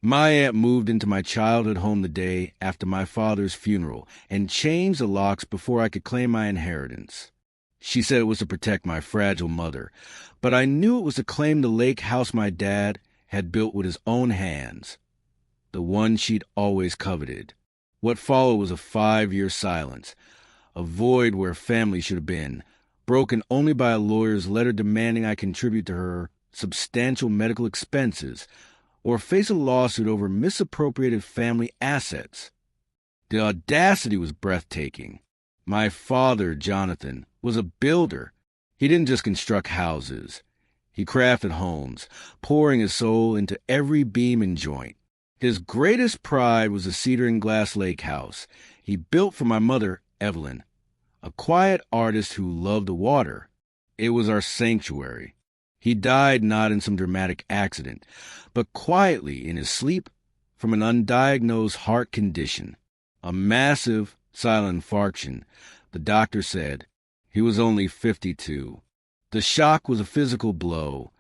My aunt moved into my childhood home the day after my father's funeral and changed the locks before I could claim my inheritance. She said it was to protect my fragile mother, but I knew it was to claim the lake house my dad had built with his own hands, the one she'd always coveted. What followed was a 5-year silence, a void where family should have been, broken only by a lawyer's letter demanding I contribute to her substantial medical expenses or face a lawsuit over misappropriated family assets. The audacity was breathtaking. My father, Jonathan, was a builder. He didn't just construct houses. He crafted homes, pouring his soul into every beam and joint. His greatest pride was the cedar and glass lake house he built for my mother, Evelyn, a quiet artist who loved the water. It was our sanctuary. He died not in some dramatic accident, but quietly in his sleep from an undiagnosed heart condition, a massive silent infarction. The doctor said he was only 52. The shock was a physical blow,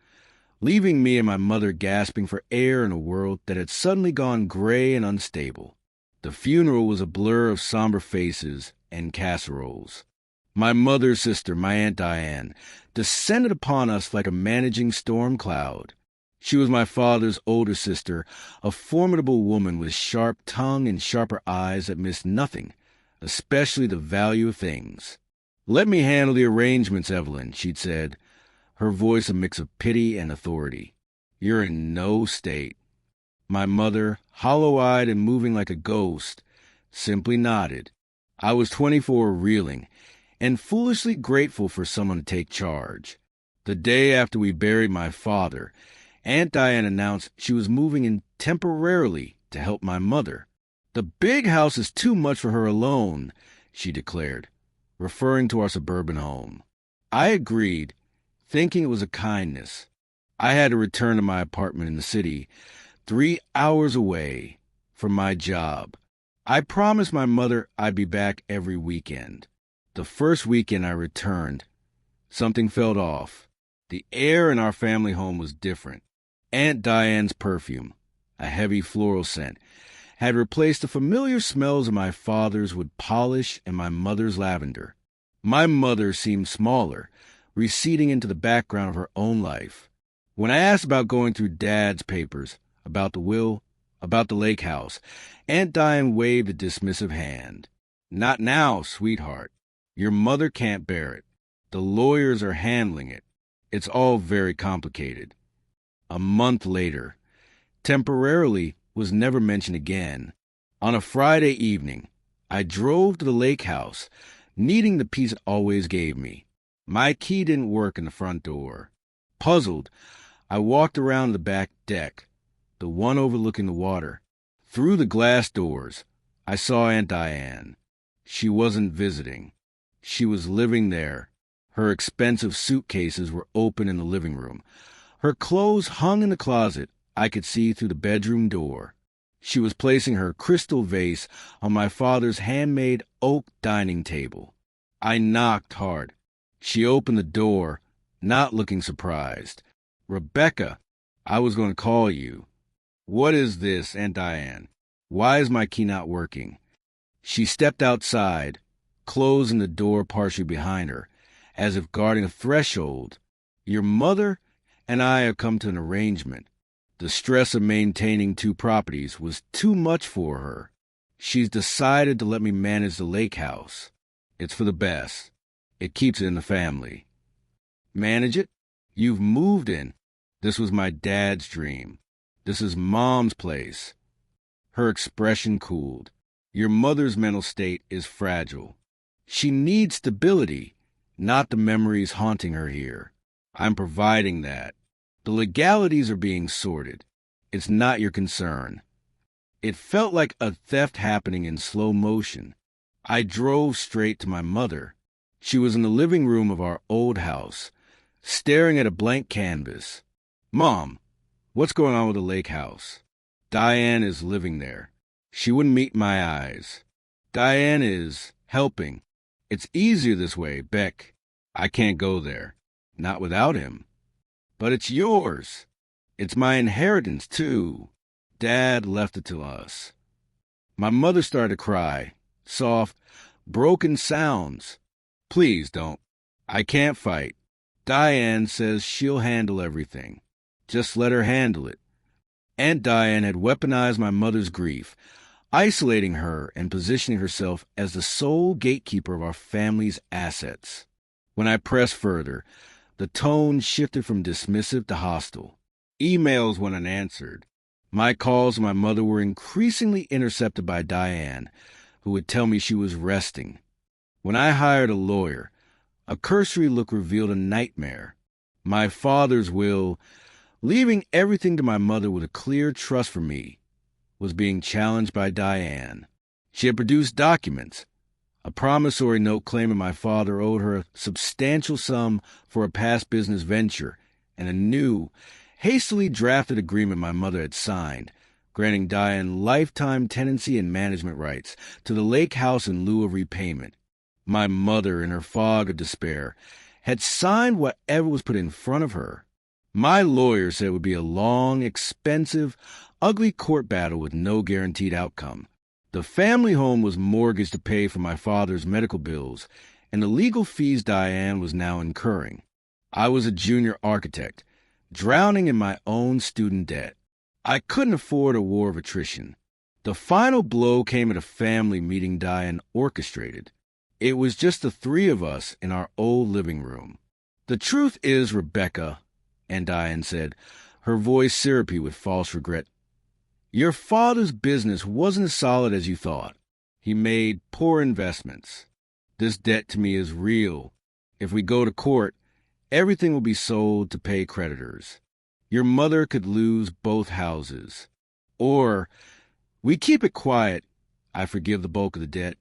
leaving me and my mother gasping for air in a world that had suddenly gone gray and unstable. The funeral was a blur of somber faces and casseroles. My mother's sister, my Aunt Diane, descended upon us like a managing storm cloud. She was my father's older sister, a formidable woman with sharp tongue and sharper eyes that missed nothing, especially the value of things. "Let me handle the arrangements, Evelyn," she'd said, her voice a mix of pity and authority. "You're in no state." My mother, hollow-eyed and moving like a ghost, simply nodded. I was 24, reeling, and foolishly grateful for someone to take charge. The day after we buried my father, Aunt Diane announced she was moving in temporarily to help my mother. "The big house is too much for her alone," she declared, referring to our suburban home. I agreed, thinking it was a kindness. I had to return to my apartment in the city, 3 hours away from my job. I promised my mother I'd be back every weekend. The first weekend I returned, something felt off. The air in our family home was different. Aunt Diane's perfume, a heavy floral scent, had replaced the familiar smells of my father's with polish and my mother's lavender. My mother seemed smaller, receding into the background of her own life. When I asked about going through Dad's papers, about the will, about the lake house, Aunt Diane waved a dismissive hand. "Not now, sweetheart. Your mother can't bear it. The lawyers are handling it. It's all very complicated." A month later, temporarily was never mentioned again. On a Friday evening, I drove to the lake house, needing the peace it always gave me. My key didn't work in the front door. Puzzled, I walked around the back deck, the one overlooking the water. Through the glass doors, I saw Aunt Diane. She wasn't visiting. She was living there. Her expensive suitcases were open in the living room. Her clothes hung in the closet I could see through the bedroom door. She was placing her crystal vase on my father's handmade oak dining table. I knocked hard. She opened the door, not looking surprised. "Rebecca, I was going to call you." "What is this, Aunt Diane? Why is my key not working?" She stepped outside, closing the door partially behind her, as if guarding a threshold. "Your mother and I have come to an arrangement. The stress of maintaining 2 properties was too much for her. She's decided to let me manage the lake house. It's for the best. It keeps it in the family." "Manage it? You've moved in. This was my dad's dream. This is Mom's place." Her expression cooled. "Your mother's mental state is fragile. She needs stability, not the memories haunting her here. I'm providing that. The legalities are being sorted. It's not your concern." It felt like a theft happening in slow motion. I drove straight to my mother. She was in the living room of our old house, staring at a blank canvas. "Mom, what's going on with the lake house?" "Diane is living there. She wouldn't meet my eyes. Diane is helping. It's easier this way, Beck. I can't go there. Not without him." "But it's yours. It's my inheritance, too." Dad left it to us. My mother started to cry. Soft, broken sounds. Please don't. I can't fight. Diane says she'll handle everything. Just let her handle it. Aunt Diane had weaponized my mother's grief, isolating her and positioning herself as the sole gatekeeper of our family's assets. When I pressed further, the tone shifted from dismissive to hostile. Emails went unanswered. My calls to my mother were increasingly intercepted by Diane, who would tell me she was resting. When I hired a lawyer, a cursory look revealed a nightmare. My father's will, leaving everything to my mother with a clear trust for me, was being challenged by Diane. She had produced documents, a promissory note claiming my father owed her a substantial sum for a past business venture, and a new, hastily drafted agreement my mother had signed, granting Diane lifetime tenancy and management rights to the lake house in lieu of repayment. My mother, in her fog of despair, had signed whatever was put in front of her. My lawyer said it would be a long, expensive, ugly court battle with no guaranteed outcome. The family home was mortgaged to pay for my father's medical bills and the legal fees Diane was now incurring. I was a junior architect, drowning in my own student debt. I couldn't afford a war of attrition. The final blow came at a family meeting Diane orchestrated. It was just the three of us in our old living room. "The truth is, Rebecca," Aunt Diane said, her voice syrupy with false regret, "your father's business wasn't as solid as you thought. He made poor investments. This debt to me is real. If we go to court, everything will be sold to pay creditors. Your mother could lose both houses. Or we keep it quiet. I forgive the bulk of the debt,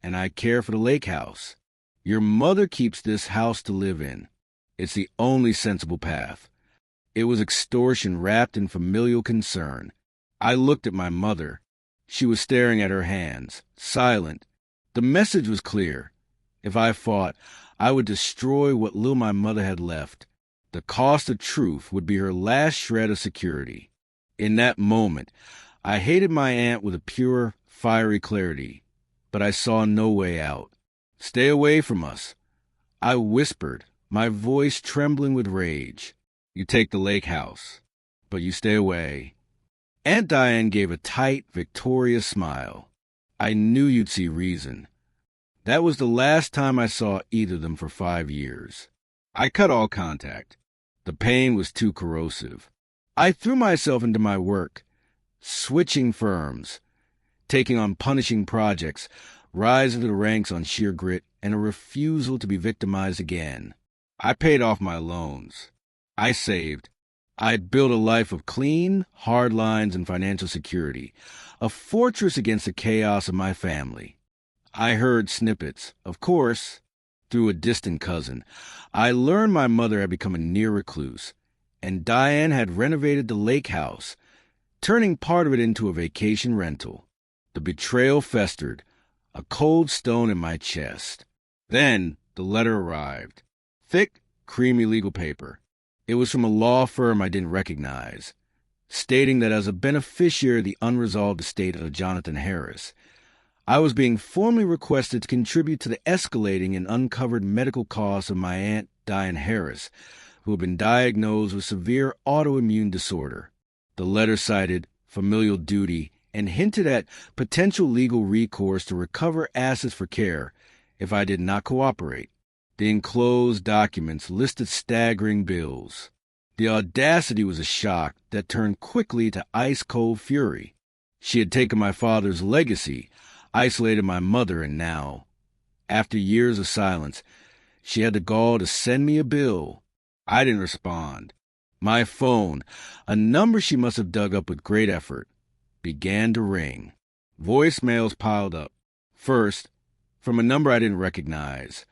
and I care for the lake house. Your mother keeps this house to live in. It's the only sensible path." It was extortion wrapped in familial concern. I looked at my mother. She was staring at her hands, silent. The message was clear. If I fought, I would destroy what little my mother had left. The cost of truth would be her last shred of security. In that moment, I hated my aunt with a pure, fiery clarity, but I saw no way out. "Stay away from us," I whispered, my voice trembling with rage. "You take the lake house, but you stay away." Aunt Diane gave a tight, victorious smile. "I knew you'd see reason." That was the last time I saw either of them for 5 years. I cut all contact. The pain was too corrosive. I threw myself into my work, switching firms, taking on punishing projects, rising to the ranks on sheer grit and a refusal to be victimized again. I paid off my loans. I saved. I'd built a life of clean, hard lines and financial security, a fortress against the chaos of my family. I heard snippets, of course, through a distant cousin. I learned my mother had become a near recluse, and Diane had renovated the lake house, turning part of it into a vacation rental. The betrayal festered, a cold stone in my chest. Then the letter arrived. Thick, creamy legal paper. It was from a law firm I didn't recognize, stating that as a beneficiary of the unresolved estate of Jonathan Harris, I was being formally requested to contribute to the escalating and uncovered medical costs of my Aunt Diane Harris, who had been diagnosed with severe autoimmune disorder. The letter cited familial duty and hinted at potential legal recourse to recover assets for care if I did not cooperate. The enclosed documents listed staggering bills. The audacity was a shock that turned quickly to ice-cold fury. She had taken my father's legacy, isolated my mother, and now, after years of silence, she had the gall to send me a bill. I didn't respond. My phone, a number she must have dug up with great effort, began to ring. Voicemails piled up. First, from a number I didn't recognize.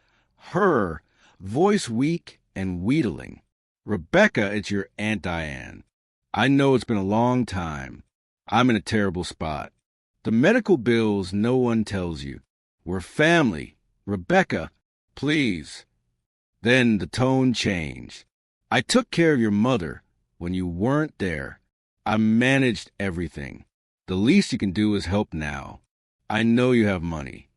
Her, voice weak and wheedling. "Rebecca, it's your Aunt Diane. I know it's been a long time. I'm in a terrible spot. The medical bills no one tells you. We're family. Rebecca, please." Then the tone changed. "I took care of your mother when you weren't there. I managed everything. The least you can do is help now. I know you have money.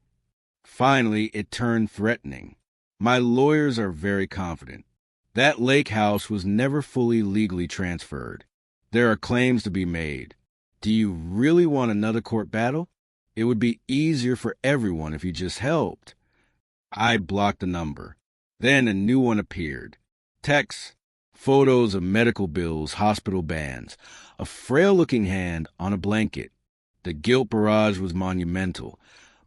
Finally, it turned threatening. My lawyers are very confident. That lake house was never fully legally transferred. There are claims to be made. Do you really want another court battle? It would be easier for everyone if you just helped. I blocked the number. Then a new one appeared. Texts, photos of medical bills, hospital bans, a frail-looking hand on a blanket. The guilt barrage was monumental,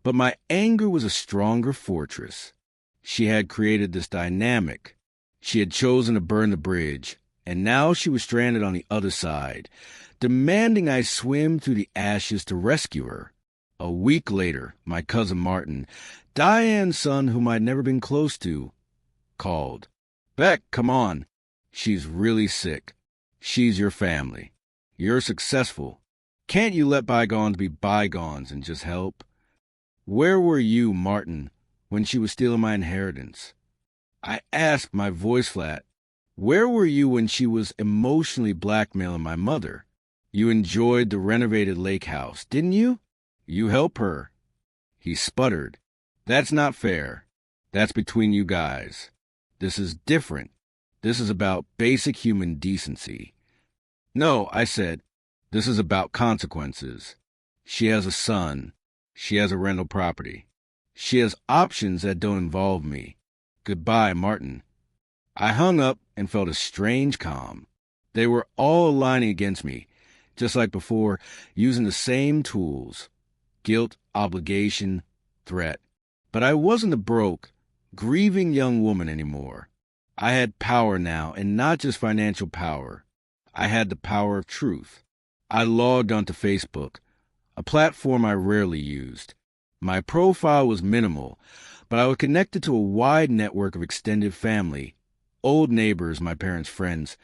but my anger was a stronger fortress. She had created this dynamic. She had chosen to burn the bridge, and now she was stranded on the other side, demanding I swim through the ashes to rescue her. A week later, my cousin Martin, Diane's son whom I'd never been close to, called. "Beck, come on. She's really sick. She's your family. You're successful. Can't you let bygones be bygones and just help?" Where were you, Martin, when she was stealing my inheritance? I asked, my voice flat. Where were you when she was emotionally blackmailing my mother? You enjoyed the renovated lake house, didn't you? You help her. He sputtered. That's not fair. That's between you guys. This is different. This is about basic human decency. No, I said, this is about consequences. She has a son. She has a rental property. She has options that don't involve me. Goodbye, Martin. I hung up and felt a strange calm. They were all aligning against me, just like before, using the same tools. Guilt, obligation, threat. But I wasn't a broke, grieving young woman anymore. I had power now, and not just financial power. I had the power of truth. I logged onto Facebook, a platform I rarely used. My profile was minimal, but I was connected to a wide network of extended family, old neighbors, my parents' friends,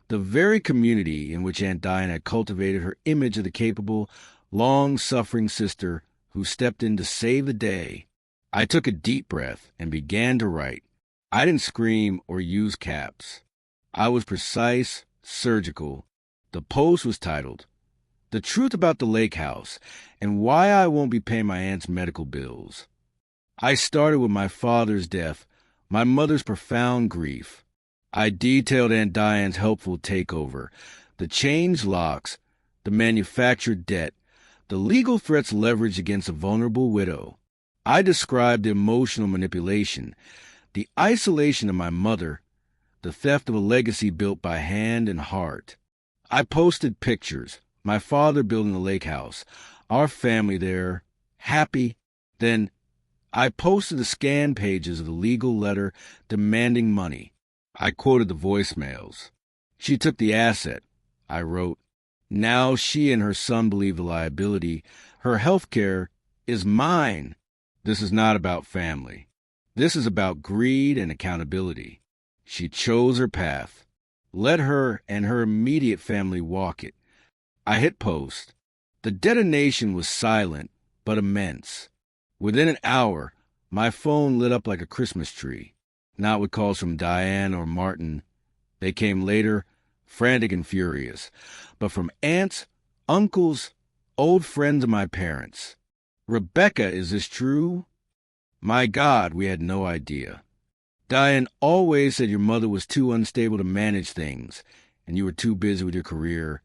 the very community in which Aunt Diane had cultivated her image of the capable, long-suffering sister who stepped in to save the day. I took a deep breath and began to write. I didn't scream or use caps. I was precise, surgical. The post was titled, "The Truth About the Lake House and Why I Won't Be Paying My Aunt's Medical Bills." I started with my father's death, my mother's profound grief. I detailed Aunt Diane's helpful takeover, the changed locks, the manufactured debt, the legal threats leveraged against a vulnerable widow. I described the emotional manipulation, the isolation of my mother, the theft of a legacy built by hand and heart. I posted pictures, my father building the lake house, our family there, happy. Then I posted the scanned pages of the legal letter demanding money. I quoted the voicemails. She took the asset. I wrote, now she and her son believe the liability, her health care, is mine. This is not about family. This is about greed and accountability. She chose her path. Let her and her immediate family walk it. I hit post. The detonation was silent, but immense. Within an hour, my phone lit up like a Christmas tree. Not with calls from Diane or Martin. They came later, frantic and furious, but from aunts, uncles, old friends of my parents. Rebecca, is this true? My God, we had no idea. Diane always said your mother was too unstable to manage things, and you were too busy with your career.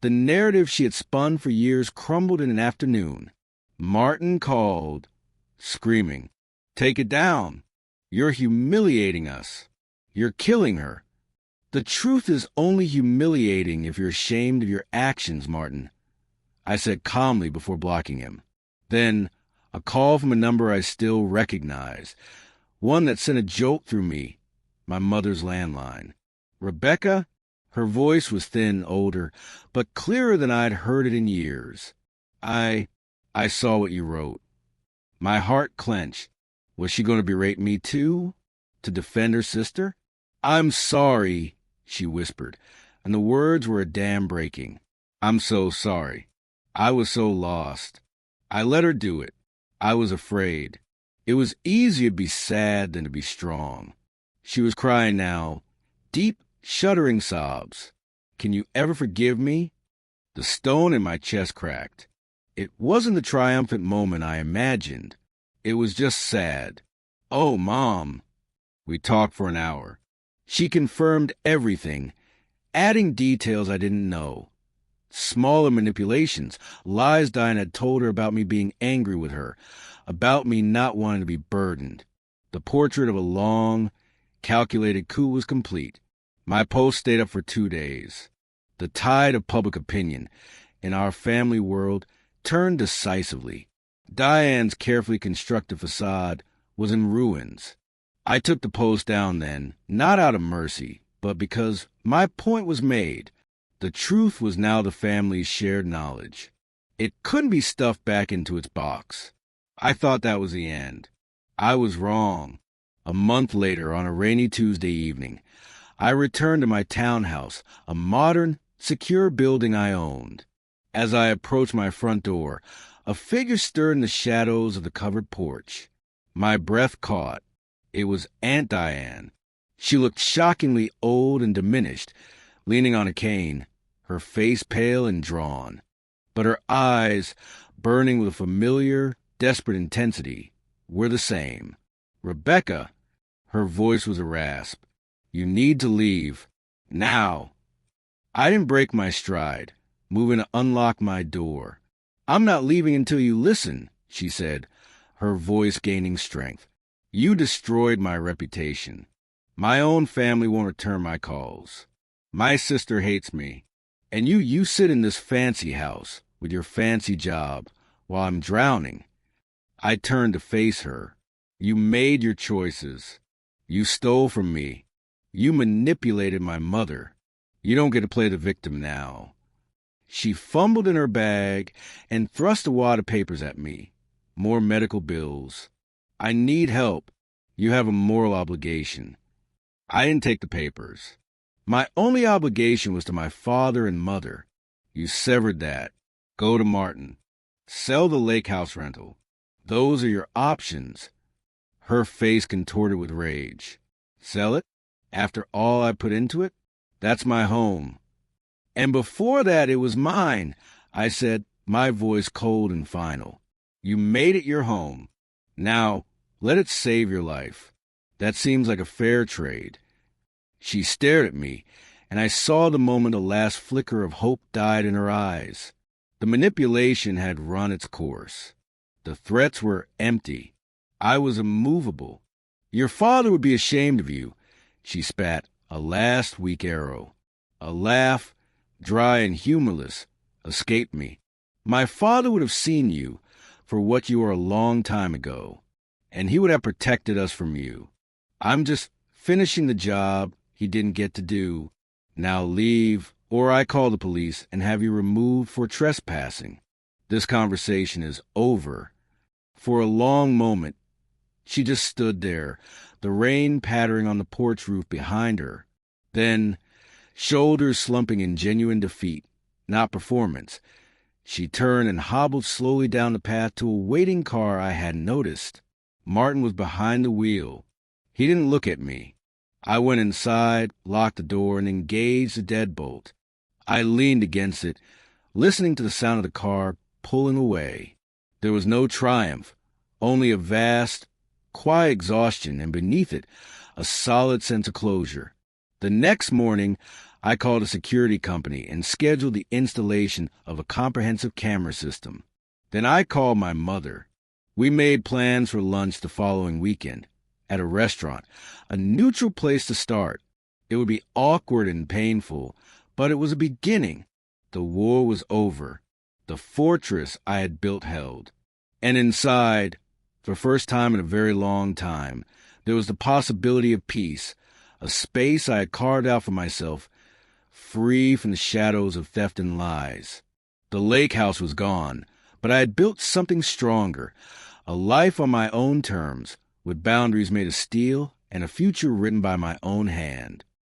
The narrative she had spun for years crumbled in an afternoon. Martin called, screaming, "Take it down. You're humiliating us. You're killing her." The truth is only humiliating if you're ashamed of your actions, Martin, I said calmly before blocking him. Then, a call from a number I still recognize, one that sent a jolt through me, my mother's landline. Rebecca? Her voice was thin, older, but clearer than I'd heard it in years. I saw what you wrote. My heart clenched. Was she going to berate me too? To defend her sister? "I'm sorry," she whispered, and the words were a dam breaking. "I'm so sorry. I was so lost. I let her do it. I was afraid. It was easier to be sad than to be strong." She was crying now, deep, shuddering sobs. "Can you ever forgive me?" The stone in my chest cracked. It wasn't the triumphant moment I imagined. It was just sad. "Oh, Mom." We talked for an hour. She confirmed everything, adding details I didn't know. Smaller manipulations, lies Diane had told her about me being angry with her, about me not wanting to be burdened. The portrait of a long, calculated coup was complete. My post stayed up for 2 days. The tide of public opinion in our family world turned decisively. Diane's carefully constructed facade was in ruins. I took the post down then, not out of mercy, but because my point was made. The truth was now the family's shared knowledge. It couldn't be stuffed back into its box. I thought that was the end. I was wrong. A month later, on a rainy Tuesday evening, I returned to my townhouse, a modern, secure building I owned. As I approached my front door, a figure stirred in the shadows of the covered porch. My breath caught. It was Aunt Diane. She looked shockingly old and diminished, leaning on a cane, her face pale and drawn, but her eyes, burning with a familiar, desperate intensity, were the same. "Rebecca," her voice was a rasp. "You need to leave. Now." I didn't break my stride, moving to unlock my door. "I'm not leaving until you listen," she said, her voice gaining strength. "You destroyed my reputation. My own family won't return my calls. My sister hates me. And you sit in this fancy house with your fancy job while I'm drowning." I turned to face her. "You made your choices. You stole from me. You manipulated my mother. You don't get to play the victim now." She fumbled in her bag and thrust a wad of papers at me. More medical bills. "I need help. You have a moral obligation." I didn't take the papers. My only obligation was to my father and mother. "You severed that. Go to Martin. Sell the lake house rental. Those are your options." Her face contorted with rage. "Sell it? After all I put into it? That's my home." "And before that it was mine," I said, my voice cold and final. "You made it your home. Now, let it save your life. That seems like a fair trade." She stared at me, and I saw the moment a last flicker of hope died in her eyes. The manipulation had run its course. The threats were empty. I was immovable. "Your father would be ashamed of you," she spat, a last weak arrow. A laugh, dry and humorless, escaped me. "My father would have seen you for what you were a long time ago, and he would have protected us from you. I'm just finishing the job he didn't get to do. Now leave, or I call the police and have you removed for trespassing. This conversation is over." For a long moment, she just stood there, the rain pattering on the porch roof behind her. Then, shoulders slumping in genuine defeat, not performance, she turned and hobbled slowly down the path to a waiting car I hadn't noticed. Martin was behind the wheel. He didn't look at me. I went inside, locked the door, and engaged the deadbolt. I leaned against it, listening to the sound of the car pulling away. There was no triumph, only a vast, quiet exhaustion, and beneath it, a solid sense of closure. The next morning, I called a security company and scheduled the installation of a comprehensive camera system. Then I called my mother. We made plans for lunch the following weekend, at a restaurant, a neutral place to start. It would be awkward and painful, but it was a beginning. The war was over. The fortress I had built held. And inside, for the first time in a very long time, there was the possibility of peace, a space I had carved out for myself, free from the shadows of theft and lies. The lake house was gone, but I had built something stronger, a life on my own terms, with boundaries made of steel and a future written by my own hand.